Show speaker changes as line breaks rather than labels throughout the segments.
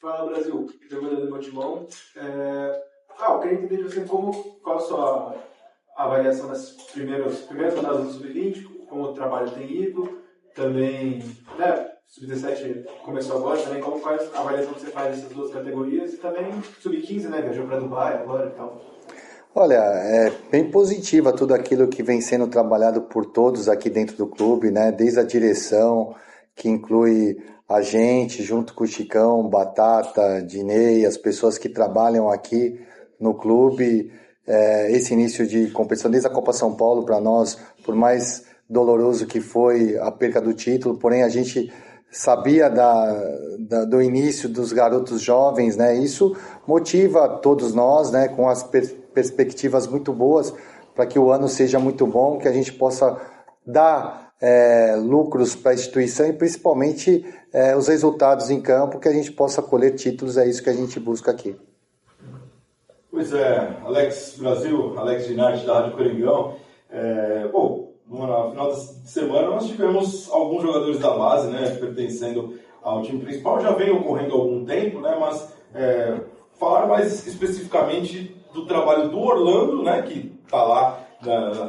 Fala, Brasil. Giovanni do Timão. Eu queria entender de você qual a sua avaliação das primeiras rodadas do Sub-20, como o trabalho tem ido, também, né, Sub-17 começou agora, também qual a avaliação que você faz dessas duas categorias, e também Sub-15, né, viajou para Dubai agora e tal.
Olha, é bem positiva tudo aquilo que vem sendo trabalhado por todos aqui dentro do clube, né? Desde a direção, que inclui a gente, junto com o Chicão, Batata, Dinei, as pessoas que trabalham aqui no clube. Esse início de competição, desde a Copa São Paulo para nós, por mais doloroso que foi a perca do título, porém a gente sabia do início dos garotos jovens, né? Isso motiva todos nós, né? Com as perspectivas muito boas para que o ano seja muito bom, que a gente possa dar lucros para a instituição e principalmente os resultados em campo, que a gente possa colher títulos, é isso que a gente busca aqui.
Pois é, Alex Brasil, Alex Ginardi da Rádio Coringão. No final de semana nós tivemos alguns jogadores da base, né, pertencendo ao time principal, já vem ocorrendo há algum tempo, né, mas falar mais especificamente do trabalho do Orlando, né, que está lá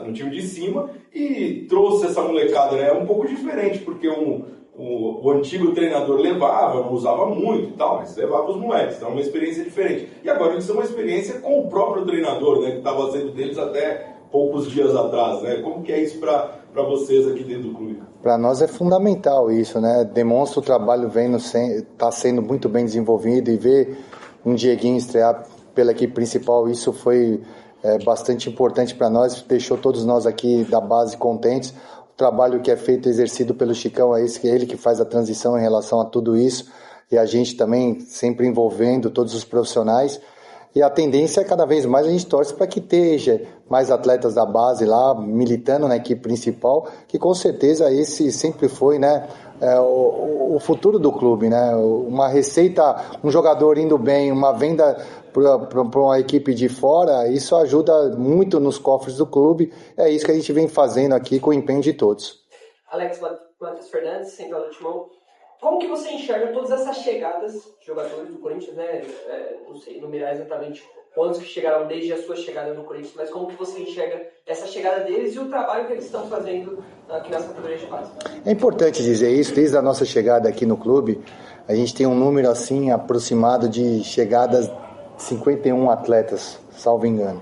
no time de cima e trouxe essa molecada, né, um pouco diferente, porque o antigo treinador levava, não usava muito e tal, mas levava os moleques, então é uma experiência diferente. E agora eles têm uma experiência com o próprio treinador, né, que estava sendo deles até poucos dias atrás, né? Como que é isso para vocês aqui dentro do clube?
Para nós é fundamental isso, né? Demonstra o trabalho está sendo muito bem desenvolvido, e ver um Dieguinho estrear pela equipe principal, isso foi bastante importante para nós, deixou todos nós aqui da base contentes. O trabalho que é feito, exercido pelo Chicão, é ele que faz a transição em relação a tudo isso, e a gente também sempre envolvendo todos os profissionais. E a tendência é cada vez mais a gente torce para que esteja mais atletas da base lá, militando na equipe principal, que com certeza esse sempre foi, né, o futuro do clube, né? Uma receita, um jogador indo bem, uma venda para uma equipe de fora, isso ajuda muito nos cofres do clube. É isso que a gente vem fazendo aqui com o empenho de todos.
Alex Matheus Fernandes, Central do Timão. Como que você enxerga todas essas chegadas de jogadores do Corinthians, né? Não sei numerar exatamente quantos que chegaram desde a sua chegada no Corinthians, mas como que você enxerga essa chegada deles e o trabalho que eles estão fazendo aqui nas categorias de base?
É importante dizer isso, desde a nossa chegada aqui no clube, a gente tem um número assim aproximado de chegadas, 51 atletas, salvo engano.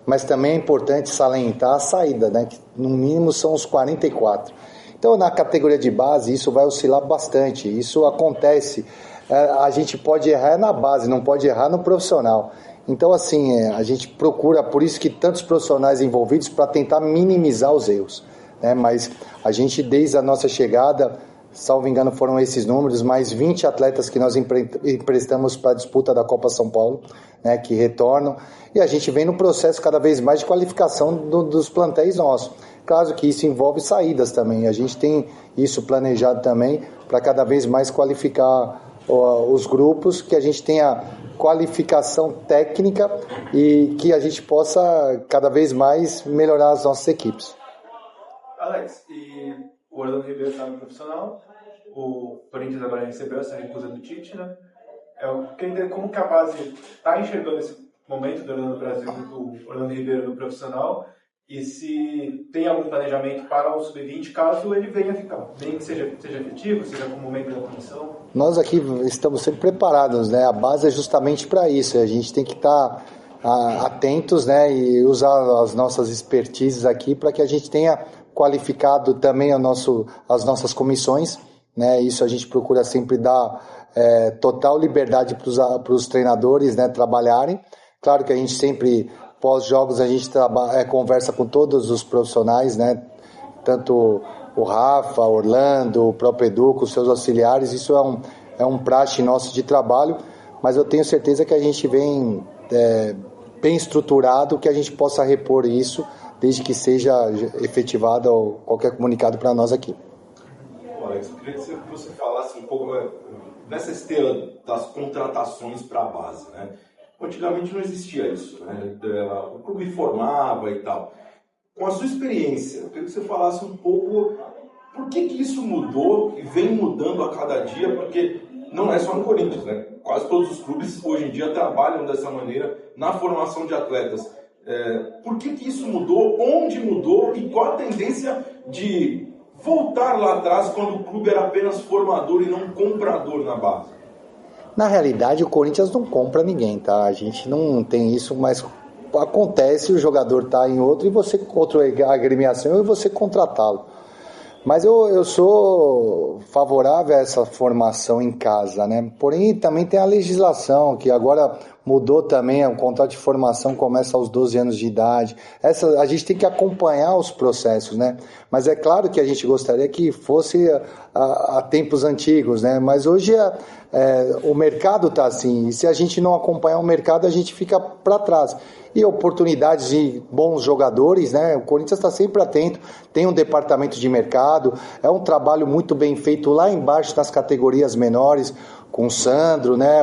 Mas também é importante salientar a saída, né? Que no mínimo são os 44. Então, na categoria de base, isso vai oscilar bastante. Isso acontece. A gente pode errar na base, não pode errar no profissional. Então, assim, a gente procura, por isso que tantos profissionais envolvidos, para tentar minimizar os erros, né? Mas a gente, desde a nossa chegada, salvo engano, foram esses números, mais 20 atletas que nós emprestamos para a disputa da Copa São Paulo, né, que retornam. E a gente vem no processo cada vez mais de qualificação dos plantéis nossos. Claro que isso envolve saídas também. A gente tem isso planejado também para cada vez mais qualificar os grupos, que a gente tenha qualificação técnica e que a gente possa cada vez mais melhorar as nossas equipes.
Alex, e o Orlando Ribeiro está no profissional, o Corinthians agora recebeu essa recusa do Tite, né? Eu queria entender como que a base está enxergando esse momento do Orlando Brasil, do Orlando Ribeiro no profissional, e se tem algum planejamento para o Sub-20, caso ele venha ficar, nem que seja efetivo, seja como membro da comissão.
Nós aqui estamos sempre preparados, né? A base é justamente para isso, a gente tem que estar atentos, né? E usar as nossas expertises aqui para que a gente tenha qualificado também as nossas comissões, né? Isso a gente procura sempre dar total liberdade para os treinadores, né, trabalharem. Claro que a gente sempre, pós-jogos, a gente conversa com todos os profissionais, né? Tanto o Rafa, Orlando, o próprio Edu, com os seus auxiliares. Isso é um praxe nosso de trabalho, mas eu tenho certeza que a gente vem bem estruturado, que a gente possa repor isso desde que seja efetivado qualquer comunicado para nós aqui.
Alex, eu queria que você falasse um pouco nessa esteira das contratações para a base, né? Antigamente não existia isso, né? O clube formava e tal. Com a sua experiência, eu queria que você falasse um pouco por que isso mudou e vem mudando a cada dia, porque não é só no Corinthians, né? quase todos os clubes hoje em dia trabalham dessa maneira na formação de atletas. Por que isso mudou? Onde mudou? E qual a tendência de voltar lá atrás quando o clube era apenas formador e não comprador na base?
Na realidade, o Corinthians não compra ninguém, tá? A gente não tem isso, mas acontece, o jogador tá em outro e você outra agremiação e você contratá-lo. Mas eu sou favorável a essa formação em casa, né? Porém, também tem a legislação, que agora mudou também, o contrato de formação começa aos 12 anos de idade. A gente tem que acompanhar os processos, né? Mas é claro que a gente gostaria que fosse a tempos antigos, né? Mas hoje o mercado está assim, e se a gente não acompanhar o mercado, a gente fica para trás. E oportunidades de bons jogadores, né? O Corinthians está sempre atento, tem um departamento de mercado, é um trabalho muito bem feito lá embaixo nas categorias menores, com o Sandro, né?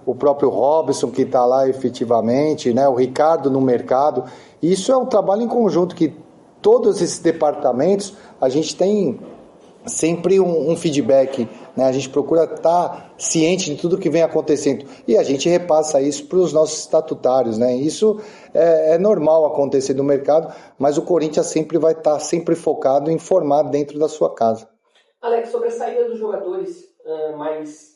O próprio Robson que está lá efetivamente, né? O Ricardo no mercado. Isso é um trabalho em conjunto que todos esses departamentos a gente tem sempre um feedback, né? A gente procura estar ciente de tudo que vem acontecendo e a gente repassa isso para os nossos estatutários, né? Isso é normal acontecer no mercado, mas o Corinthians sempre vai estar sempre focado em formar dentro da sua casa.
Alex, sobre a saída dos jogadores mais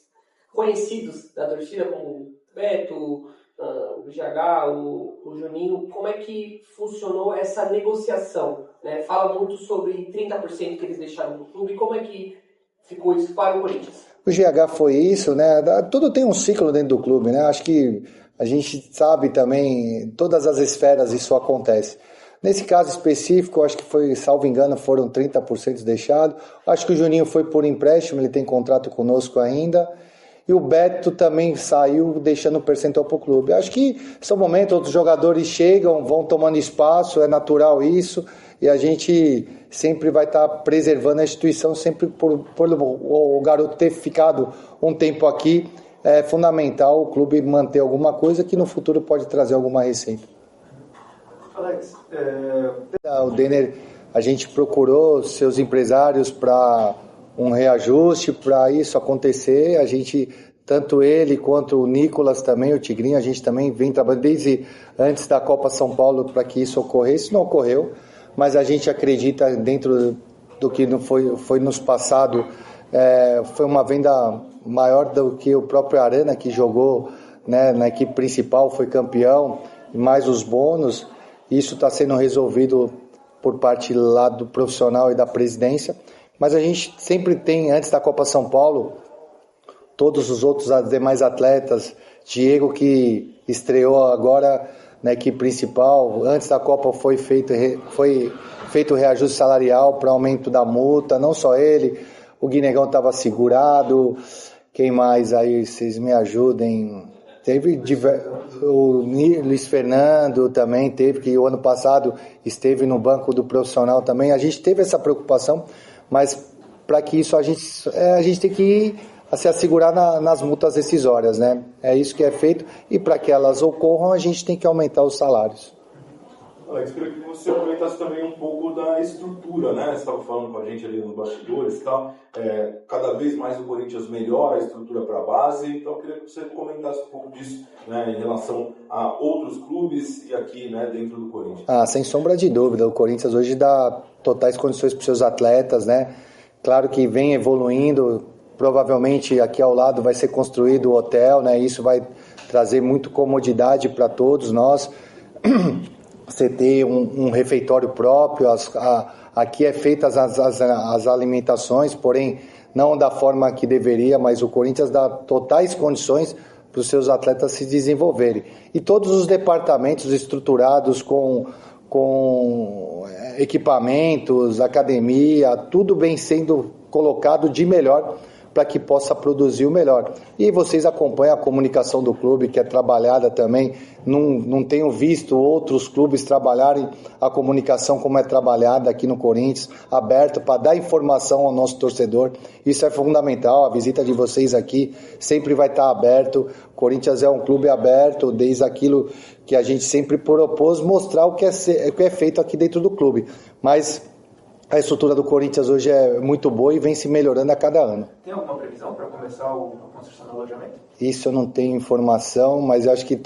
conhecidos da torcida, como o Beto, o GH, o Juninho, como é que funcionou essa negociação? Né? Fala muito sobre 30% que eles deixaram do clube, como é que ficou isso para o Corinthians?
O GH foi isso, né? Tudo tem um ciclo dentro do clube, né? Acho que a gente sabe também, em todas as esferas isso acontece. Nesse caso específico, acho que foi, salvo engano, foram 30% deixados. Acho que o Juninho foi por empréstimo, ele tem contrato conosco ainda. E o Beto também saiu deixando o percentual para o clube. Acho que são momentos, outros jogadores chegam, vão tomando espaço, é natural isso, e a gente sempre vai estar preservando a instituição, sempre por o garoto ter ficado um tempo aqui, é fundamental o clube manter alguma coisa que no futuro pode trazer alguma receita.
Alex,
O Denner, a gente procurou seus empresários para um reajuste para isso acontecer. A gente, tanto ele quanto o Nicolas também, o Tigrinho, a gente também vem trabalhando desde antes da Copa São Paulo para que isso ocorresse. Não ocorreu, mas a gente acredita dentro do que foi nos passado, foi uma venda maior do que o próprio Arana, que jogou, né, na equipe principal, foi campeão, e mais os bônus. Isso está sendo resolvido por parte lá do profissional e da presidência. Mas a gente sempre tem, antes da Copa São Paulo, todos os outros demais atletas, Diego que estreou agora na equipe principal, antes da Copa foi feito o reajuste salarial para aumento da multa, não só ele, o Guinegão estava segurado, quem mais aí, vocês me ajudem, teve o Luiz Fernando também teve, que o ano passado esteve no banco do profissional também, a gente teve essa preocupação, mas para que isso a gente tem que se assegurar nas multas decisórias, né? É isso que é feito e para que elas ocorram a gente tem que aumentar os salários.
Alex, queria que você comentasse também um pouco da estrutura, né? Você estava falando com a gente ali nos bastidores e tal. Cada vez mais o Corinthians melhora a estrutura para a base, então eu queria que você comentasse um pouco disso, né, em relação a outros clubes e aqui, né, dentro do Corinthians.
Sem sombra de dúvida, o Corinthians hoje dá totais condições para os seus atletas, né? Claro que vem evoluindo, provavelmente aqui ao lado vai ser construído o hotel, né? Isso vai trazer muito comodidade para todos nós. Você ter um refeitório próprio, aqui é feitas as alimentações, porém não da forma que deveria, mas o Corinthians dá totais condições para os seus atletas se desenvolverem. E todos os departamentos estruturados com equipamentos, academia, tudo bem sendo colocado de melhor para que possa produzir o melhor. E vocês acompanham a comunicação do clube, que é trabalhada também. Não tenho visto outros clubes trabalharem a comunicação como é trabalhada aqui no Corinthians, aberto para dar informação ao nosso torcedor. Isso é fundamental, a visita de vocês aqui sempre vai estar aberto. O Corinthians é um clube aberto, desde aquilo que a gente sempre propôs, mostrar o que é feito aqui dentro do clube. Mas A estrutura do Corinthians hoje é muito boa e vem se melhorando a cada ano.
Tem alguma previsão para começar a construção do alojamento?
Isso eu não tenho informação, mas eu acho que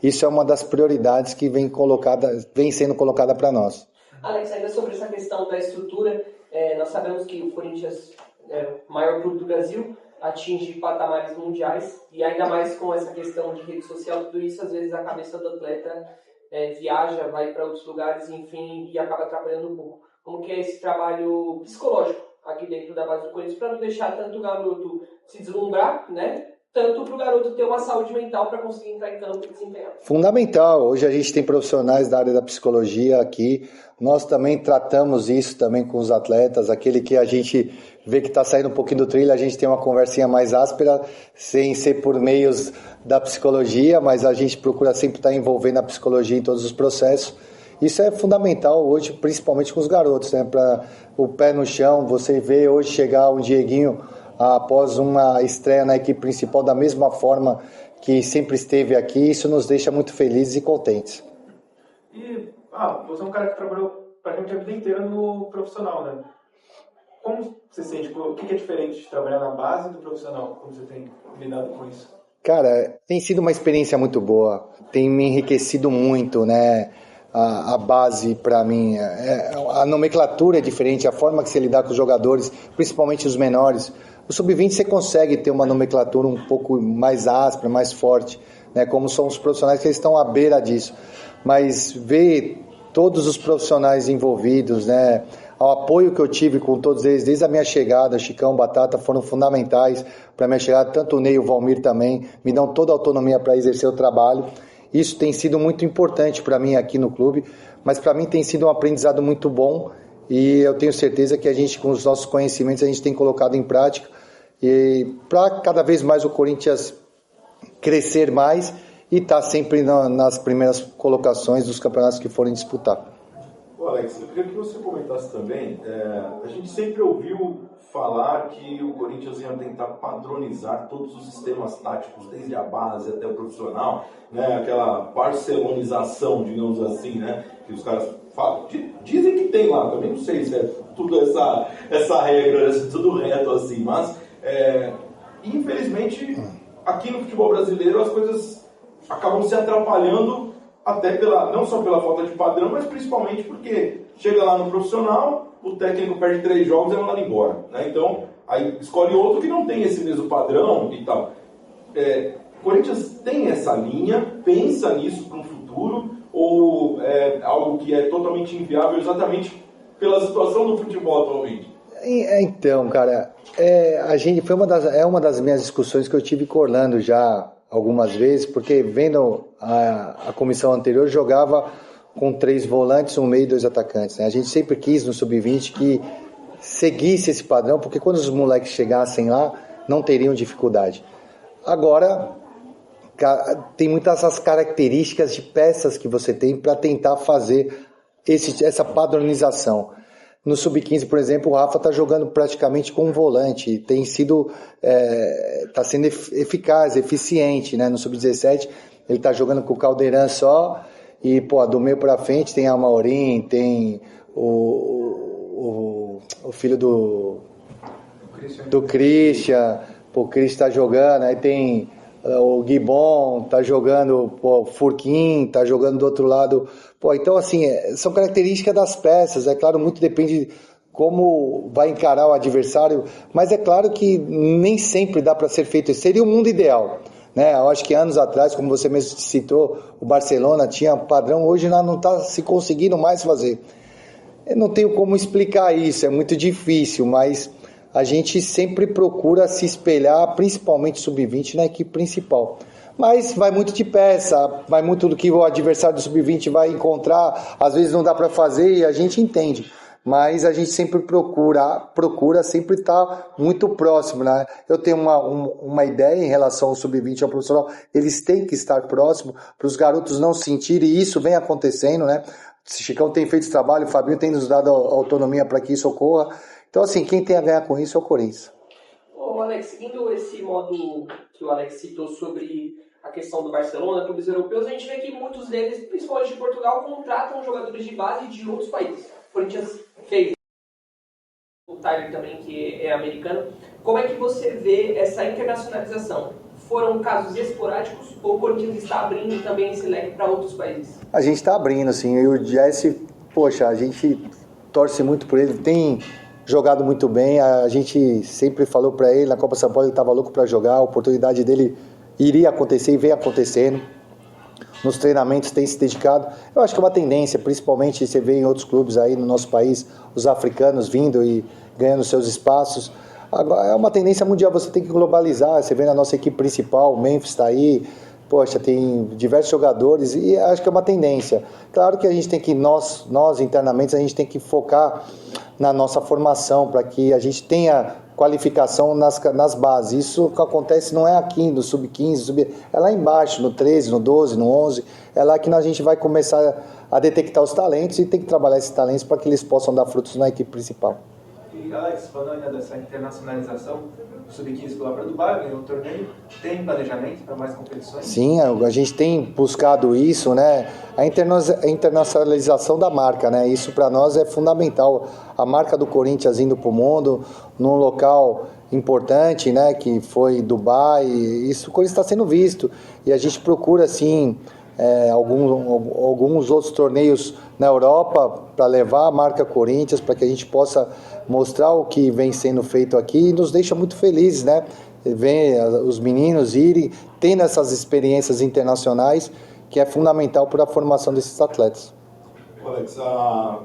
isso é uma das prioridades que vem sendo colocada para nós.
Alex, ainda sobre essa questão da estrutura, nós sabemos que o Corinthians é o maior clube do Brasil, atinge patamares mundiais, e ainda mais com essa questão de rede social, tudo isso, às vezes a cabeça do atleta viaja, vai para outros lugares, enfim, e acaba atrapalhando um pouco. Como que é esse trabalho psicológico aqui dentro da base do Corinthians, para não deixar tanto o garoto se deslumbrar, né? Tanto para o garoto ter uma saúde mental para conseguir entrar em campo e desempenhar.
Fundamental. Hoje a gente tem profissionais da área da psicologia aqui. Nós também tratamos isso também com os atletas. Aquele que a gente vê que está saindo um pouquinho do trilho, a gente tem uma conversinha mais áspera, sem ser por meios da psicologia, mas a gente procura sempre estar envolvendo a psicologia em todos os processos. Isso é fundamental hoje, principalmente com os garotos, né? Para o pé no chão, você vê hoje chegar um Dieguinho após uma estreia na equipe principal da mesma forma que sempre esteve aqui, isso nos deixa muito felizes e contentes.
E você é um cara que trabalhou praticamente a vida inteira no profissional, né? Como você sente? O que é diferente de trabalhar na base do profissional? Como você tem lidado com isso?
Cara, tem sido uma experiência muito boa, tem me enriquecido muito, né? A base, para mim, a nomenclatura é diferente, a forma que você lidar com os jogadores, principalmente os menores. O sub-20 você consegue ter uma nomenclatura um pouco mais áspera, mais forte, né? Como são os profissionais que eles estão à beira disso. Mas ver todos os profissionais envolvidos, né? O apoio que eu tive com todos eles, desde a minha chegada, Chicão, Batata, foram fundamentais para a minha chegada, tanto o Ney e o Valmir também, me dão toda a autonomia para exercer o trabalho. Isso tem sido muito importante para mim aqui no clube, mas para mim tem sido um aprendizado muito bom e eu tenho certeza que a gente, com os nossos conhecimentos, a gente tem colocado em prática e para cada vez mais o Corinthians crescer mais e estar sempre nas primeiras colocações dos campeonatos que forem disputar.
Alex, eu queria que você comentasse também, a gente sempre ouviu falar que o Corinthians ia tentar padronizar todos os sistemas táticos, desde a base até o profissional, né? Aquela barcelonização, digamos assim, né? Que os caras falam, dizem que tem lá, também não sei se é tudo essa regra, se é tudo reto assim, mas infelizmente aqui no futebol brasileiro as coisas acabam se atrapalhando até não só pela falta de padrão, mas principalmente porque chega lá no profissional, o técnico perde 3 jogos e é mandado embora, né? Então, aí escolhe outro que não tem esse mesmo padrão e tal. O Corinthians tem essa linha, pensa nisso para um futuro, ou é algo que é totalmente inviável exatamente pela situação do futebol atualmente?
Então, cara, uma das minhas discussões que eu tive com o Orlando já algumas vezes, porque vendo a comissão anterior, jogava com 3 volantes, um meio e 2 atacantes, né? A gente sempre quis no Sub-20 que seguisse esse padrão, porque quando os moleques chegassem lá, não teriam dificuldade. Agora, tem muitas essas características de peças que você tem para tentar fazer essa padronização. No Sub-15, por exemplo, o Rafa está jogando praticamente com um volante, está sendo eficaz, eficiente, né? No Sub-17 ele está jogando com o Caldeirão só, e do meio para frente tem a Amorim, tem o filho do Christian, o Christian está jogando, aí tem o Guibon, está jogando, o Furquim está jogando do outro lado. Então, assim, são características das peças, é claro, muito depende como vai encarar o adversário, mas é claro que nem sempre dá para ser feito, seria o mundo ideal, né? Eu acho que anos atrás, como você mesmo citou, o Barcelona tinha padrão, hoje não está se conseguindo mais fazer. Eu não tenho como explicar isso, é muito difícil, mas a gente sempre procura se espelhar, principalmente Sub-20, na equipe principal. Mas vai muito de peça, vai muito do que o adversário do Sub-20 vai encontrar, às vezes não dá para fazer e a gente entende. Mas a gente sempre procura sempre estar muito próximo, né? Eu tenho uma ideia em relação ao Sub-20 ao profissional, eles têm que estar próximos para os garotos não sentirem, e isso vem acontecendo, né? O Chicão tem feito esse trabalho, o Fabinho tem nos dado autonomia para que isso ocorra. Então, assim, quem tem a ganhar com isso é o Corinthians.
Ô, Alex, seguindo esse modo que o Alex citou sobre a questão do Barcelona, clubes europeus, a gente vê que muitos deles, principalmente de Portugal, contratam jogadores de base de outros países. O Corinthians fez o Tyler também, que é americano. Como é que você vê essa internacionalização? Foram casos esporádicos ou o Corinthians está abrindo também esse leque para outros países?
A gente está abrindo, sim. E o Jesse, poxa, a gente torce muito por ele, tem jogado muito bem. A gente sempre falou para ele, na Copa São Paulo ele estava louco para jogar, a oportunidade dele iria acontecer e vem acontecendo. Nos treinamentos tem se dedicado. Eu acho que é uma tendência, principalmente você vê em outros clubes aí no nosso país, os africanos vindo e ganhando seus espaços. Agora, é uma tendência mundial, você tem que globalizar. Você vê na nossa equipe principal, o Memphis está aí, poxa, tem diversos jogadores e acho que é uma tendência. Claro que a gente tem que, nós internamente, a gente tem que focar na nossa formação para que a gente tenha qualificação nas bases. Isso que acontece não é aqui no sub-15, é lá embaixo, no 13, no 12, no 11. É lá que a gente vai começar a detectar os talentos e tem que trabalhar esses talentos para que eles possam dar frutos na equipe principal.
E Alex, falando ainda dessa internacionalização, o Sub-15 foi lá para Dubai, ganhou o torneio, tem planejamento para mais competições?
Sim, a gente tem buscado isso, né? A internacionalização da marca, né? Isso para nós é fundamental. A marca do Corinthians indo para o mundo, num local importante, né? Que foi Dubai, isso o Corinthians está sendo visto. E a gente procura, assim, alguns outros torneios na Europa para levar a marca Corinthians, para que a gente possa mostrar o que vem sendo feito aqui e nos deixa muito felizes, né? Ver os meninos irem, tendo essas experiências internacionais, que é fundamental para a formação desses atletas.
Alex,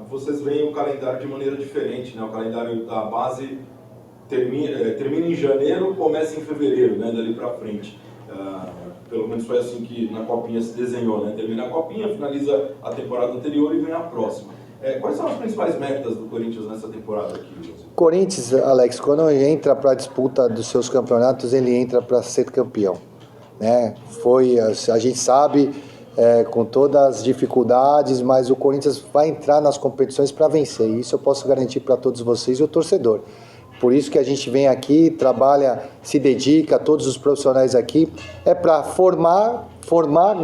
vocês veem o calendário de maneira diferente, né? O calendário da base termina em janeiro, começa em fevereiro, né? Dali para frente. Pelo menos foi assim que na Copinha se desenhou, né? Termina a Copinha, finaliza a temporada anterior e vem a próxima. Quais são as principais metas do Corinthians nessa temporada aqui?
Corinthians, Alex, quando entra para a disputa dos seus campeonatos, ele entra para ser campeão, né? A gente sabe, com todas as dificuldades, mas o Corinthians vai entrar nas competições para vencer. Isso eu posso garantir para todos vocês e o torcedor. Por isso que a gente vem aqui, trabalha, se dedica, todos os profissionais aqui, é para formar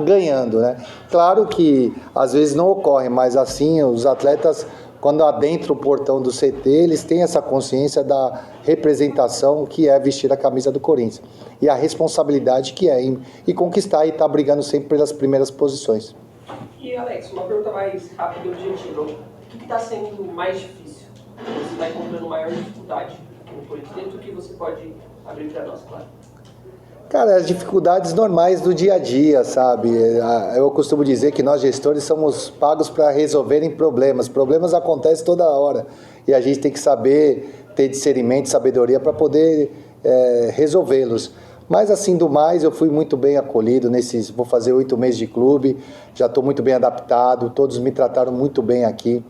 ganhando, né? Claro que às vezes não ocorre, mas assim os atletas, quando adentram o portão do CT, eles têm essa consciência da representação que é vestir a camisa do Corinthians e a responsabilidade que é e conquistar e estar brigando sempre pelas primeiras posições.
E Alex, uma pergunta mais rápida e objetiva. O que está sendo mais difícil? Você está encontrando maior dificuldade no Corinthians dentro do que você pode abrir para nós, claro?
Cara, as dificuldades normais do dia a dia, sabe? Eu costumo dizer que nós gestores somos pagos para resolverem problemas. Problemas acontecem toda hora e a gente tem que saber ter discernimento, sabedoria para poder resolvê-los. Mas assim, do mais, eu fui muito bem acolhido vou fazer 8 meses de clube, já estou muito bem adaptado, todos me trataram muito bem aqui,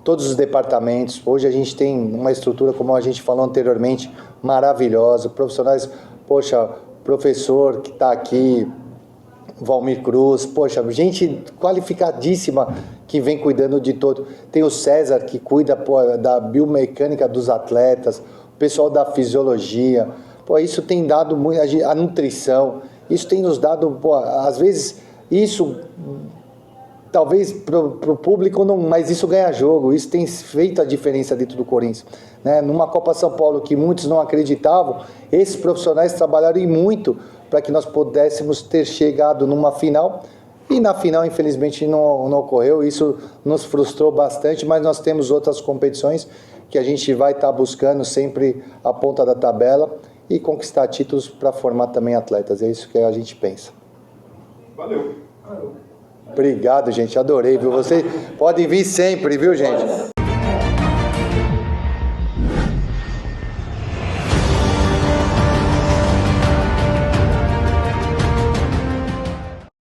todos os departamentos. Hoje a gente tem uma estrutura, como a gente falou anteriormente, maravilhosa, profissionais, poxa, professor que está aqui, Valmir Cruz, poxa, gente qualificadíssima que vem cuidando de todo. Tem o César que cuida da biomecânica dos atletas, o pessoal da fisiologia. Isso tem dado muito, a nutrição, isso tem nos dado, às vezes, isso, talvez para o público, não, mas isso ganha jogo, isso tem feito a diferença dentro do Corinthians. Né? Numa Copa São Paulo que muitos não acreditavam, esses profissionais trabalharam muito para que nós pudéssemos ter chegado numa final, e na final, infelizmente, não ocorreu. Isso nos frustrou bastante, mas nós temos outras competições que a gente vai estar buscando sempre a ponta da tabela e conquistar títulos para formar também atletas. É isso que a gente pensa.
Valeu.
Obrigado, gente. Adorei, viu? Vocês podem vir sempre, viu, gente?